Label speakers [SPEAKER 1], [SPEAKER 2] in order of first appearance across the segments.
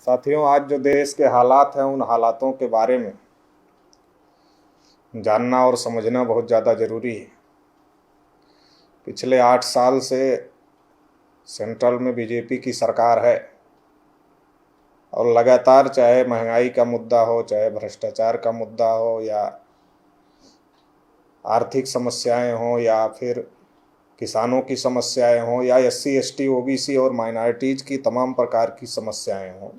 [SPEAKER 1] साथियों, आज जो देश के हालात हैं उन हालातों के बारे में जानना और समझना बहुत ज़्यादा ज़रूरी है। पिछले 8 साल से सेंट्रल में बीजेपी की सरकार है और लगातार चाहे महंगाई का मुद्दा हो, चाहे भ्रष्टाचार का मुद्दा हो, या आर्थिक समस्याएं हों, या फिर किसानों की समस्याएं हों, या SC ST OBC और माइनॉरिटीज़ की तमाम प्रकार की समस्याएं हों,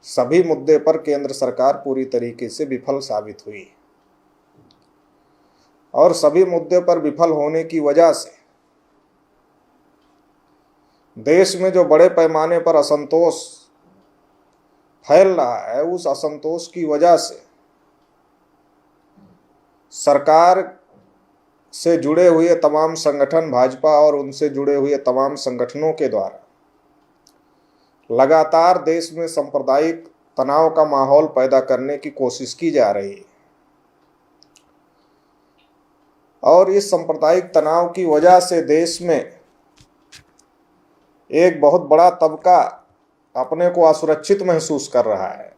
[SPEAKER 1] सभी मुद्दे पर केंद्र सरकार पूरी तरीके से विफल साबित हुई। और सभी मुद्दे पर विफल होने की वजह से देश में जो बड़े पैमाने पर असंतोष फैल रहा है, उस असंतोष की वजह से सरकार से जुड़े हुए तमाम संगठन, भाजपा और उनसे जुड़े हुए तमाम संगठनों के द्वारा लगातार देश में सांप्रदायिक तनाव का माहौल पैदा करने की कोशिश की जा रही है। और इस सांप्रदायिक तनाव की वजह से देश में एक बहुत बड़ा तबका अपने को असुरक्षित महसूस कर रहा है।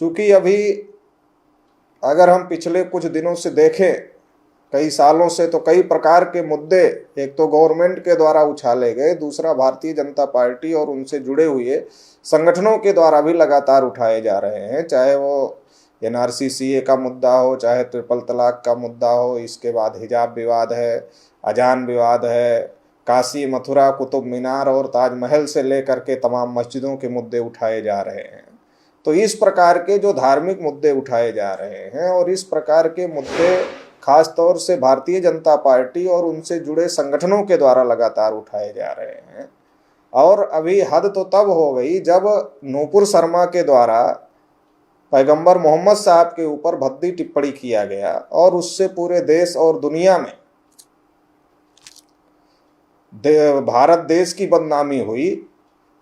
[SPEAKER 1] चूंकि अभी अगर हम पिछले कुछ दिनों से देखें, कई सालों से, तो कई प्रकार के मुद्दे एक तो गवर्नमेंट के द्वारा उछाले गए, दूसरा भारतीय जनता पार्टी और उनसे जुड़े हुए संगठनों के द्वारा भी लगातार उठाए जा रहे हैं। चाहे वो NRC CA का मुद्दा हो, चाहे ट्रिपल तलाक का मुद्दा हो, इसके बाद हिजाब विवाद है, अजान विवाद है, काशी, मथुरा, कुतुब मीनार और ताजमहल से लेकर के तमाम मस्जिदों के मुद्दे उठाए जा रहे हैं। तो इस प्रकार के जो धार्मिक मुद्दे उठाए जा रहे हैं और इस प्रकार के मुद्दे खास तौर से भारतीय जनता पार्टी और उनसे जुड़े संगठनों के द्वारा लगातार उठाए जा रहे हैं। और अभी हद तो तब हो गई जब नूपुर शर्मा के द्वारा पैगंबर मोहम्मद साहब के ऊपर भद्दी टिप्पणी किया गया और उससे पूरे देश और दुनिया में भारत देश की बदनामी हुई।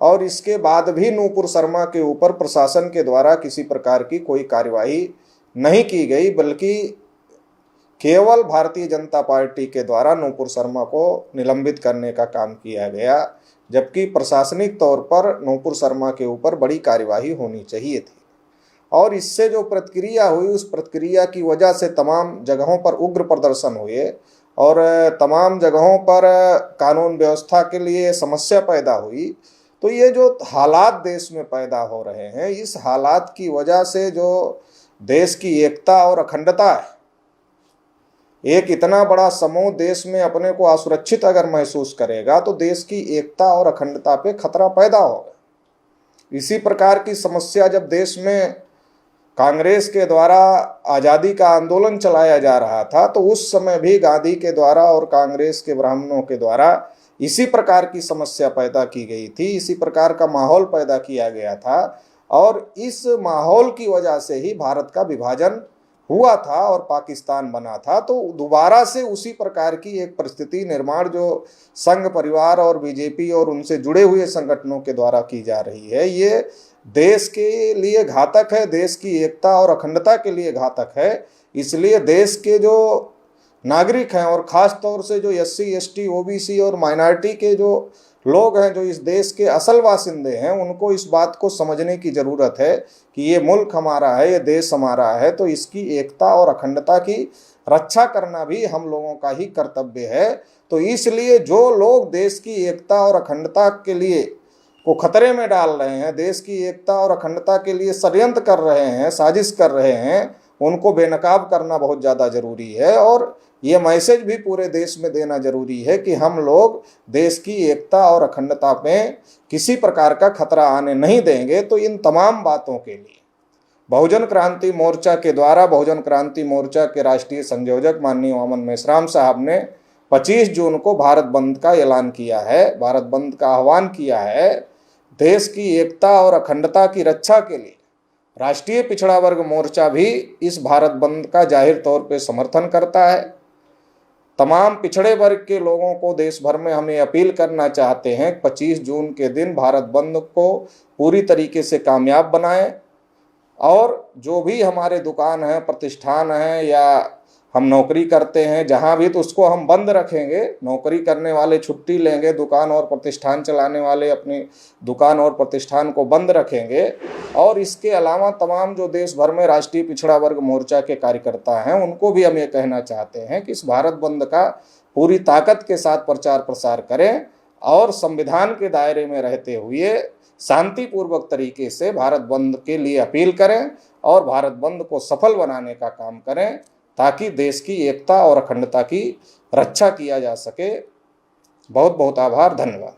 [SPEAKER 1] और इसके बाद भी नूपुर शर्मा के ऊपर प्रशासन के द्वारा किसी प्रकार की कोई कार्यवाही नहीं की गई, बल्कि केवल भारतीय जनता पार्टी के द्वारा नूपुर शर्मा को निलंबित करने का काम किया गया, जबकि प्रशासनिक तौर पर नूपुर शर्मा के ऊपर बड़ी कार्यवाही होनी चाहिए थी। और इससे जो प्रतिक्रिया हुई, उस प्रतिक्रिया की वजह से तमाम जगहों पर उग्र प्रदर्शन हुए और तमाम जगहों पर कानून व्यवस्था के लिए समस्या पैदा हुई। तो ये जो हालात देश में पैदा हो रहे हैं, इस हालात की वजह से जो देश की एकता और अखंडता है, एक इतना बड़ा समूह देश में अपने को असुरक्षित अगर महसूस करेगा तो देश की एकता और अखंडता पे खतरा पैदा होगा। इसी प्रकार की समस्या जब देश में कांग्रेस के द्वारा आज़ादी का आंदोलन चलाया जा रहा था, तो उस समय भी गांधी के द्वारा और कांग्रेस के ब्राह्मणों के द्वारा इसी प्रकार की समस्या पैदा की गई थी, इसी प्रकार का माहौल पैदा किया गया था। और इस माहौल की वजह से ही भारत का विभाजन हुआ था और पाकिस्तान बना था। तो दोबारा से उसी प्रकार की एक परिस्थिति निर्माण जो संघ परिवार और बीजेपी और उनसे जुड़े हुए संगठनों के द्वारा की जा रही है, ये देश के लिए घातक है, देश की एकता और अखंडता के लिए घातक है। इसलिए देश के जो नागरिक हैं और ख़ास तौर से जो SC ST OBC और माइनॉरिटी के जो लोग हैं, जो इस देश के असल वासिंदे हैं, उनको इस बात को समझने की ज़रूरत है कि ये मुल्क हमारा है, ये देश हमारा है, तो इसकी एकता और अखंडता की रक्षा करना भी हम लोगों का ही कर्तव्य है। तो इसलिए जो लोग देश की एकता और अखंडता के लिए को खतरे में डाल रहे हैं, देश की एकता और अखंडता के लिए षड्यंत्र कर रहे हैं, साजिश कर रहे हैं, उनको बेनकाब करना बहुत ज़्यादा ज़रूरी है। और ये मैसेज भी पूरे देश में देना जरूरी है कि हम लोग देश की एकता और अखंडता पे किसी प्रकार का खतरा आने नहीं देंगे। तो इन तमाम बातों के लिए बहुजन क्रांति मोर्चा के द्वारा बहुजन क्रांति मोर्चा के राष्ट्रीय संयोजक माननीय वामन मेश्राम साहब ने 25 जून को भारत बंद का ऐलान किया है, भारत बंद का आह्वान किया है। देश की एकता और अखंडता की रक्षा के लिए राष्ट्रीय पिछड़ा वर्ग मोर्चा भी इस भारत बंद का जाहिर तौर पे समर्थन करता है। तमाम पिछड़े वर्ग के लोगों को देश भर में हमें अपील करना चाहते हैं 25 जून के दिन भारत बंद को पूरी तरीके से कामयाब बनाएं। और जो भी हमारे दुकान हैं, प्रतिष्ठान हैं, या हम नौकरी करते हैं जहाँ भी, तो उसको हम बंद रखेंगे। नौकरी करने वाले छुट्टी लेंगे, दुकान और प्रतिष्ठान चलाने वाले अपनी दुकान और प्रतिष्ठान को बंद रखेंगे। और इसके अलावा तमाम जो देश भर में राष्ट्रीय पिछड़ा वर्ग मोर्चा के कार्यकर्ता हैं, उनको भी हम ये कहना चाहते हैं कि इस भारत बंद का पूरी ताकत के साथ प्रचार प्रसार करें और संविधान के दायरे में रहते हुए शांतिपूर्वक तरीके से भारत बंद के लिए अपील करें और भारत बंद को सफल बनाने का काम करें, ताकि देश की एकता और अखंडता की रक्षा किया जा सके। बहुत बहुत आभार, धन्यवाद।